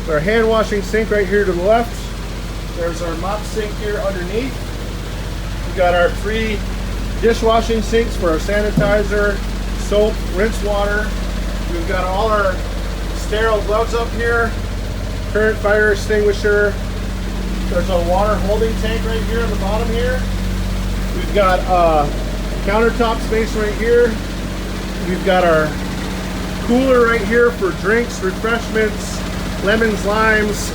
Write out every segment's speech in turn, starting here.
Our hand washing sink right here to the left. There's our mop sink here underneath. We got our 3 dishwashing sinks for our sanitizer, soap, rinse water. We've got all our sterile gloves up here, current fire extinguisher. There's a water holding tank right here on the bottom here. We've got countertop space right here. We've got our cooler right here for drinks, refreshments, lemons, limes.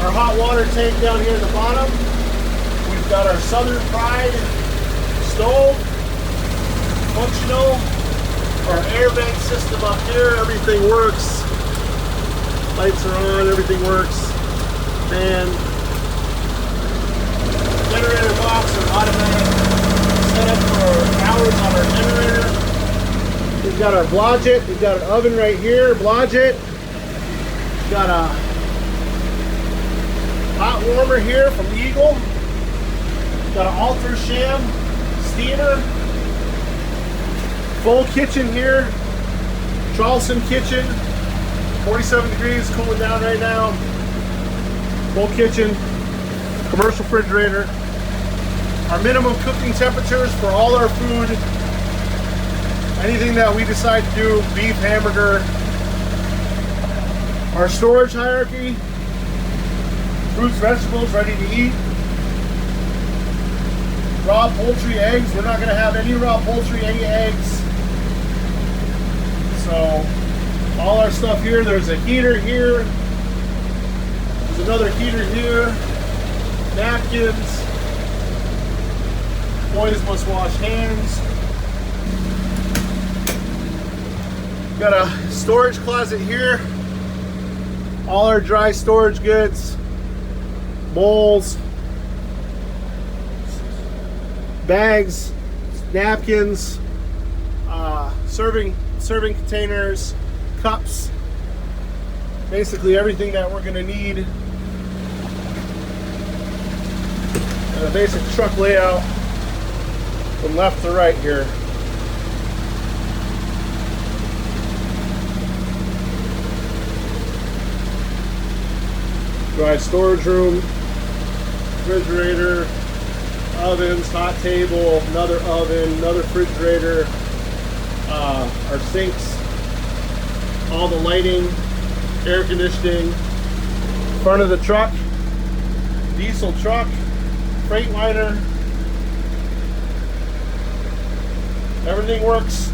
Our hot water tank down here at the bottom. We've got our Southern Pride stove, functional. Our air vent system up here, everything works. Lights are on, everything works. Fan. Generator box or automatic setup for hours on our generator. We've got our Blodgett. We've got an oven right here, Blodgett. We've got a hot warmer here from Eagle. We've got an Alter Sham steamer. Full kitchen here. Charleston kitchen. 47 degrees, cooling down right now. Full kitchen. Commercial refrigerator. Our minimum cooking temperatures for all our food. Anything that we decide to do, beef, hamburger. Our storage hierarchy. Fruits, vegetables, ready to eat. Raw poultry, eggs. We're not going to have any raw poultry, any eggs. So, all our stuff here. There's a heater here. There's another heater here. Napkins. Boys must wash hands. Got a storage closet here. All our dry storage goods. Bowls. Bags. Napkins. Serving containers. Cups. Basically everything that we're going to need. And a basic truck layout from left to right here. Dry storage room, refrigerator, ovens, hot table, another oven, another refrigerator, our sinks, all the lighting, air conditioning, front of the truck, diesel truck, Freightliner. Everything works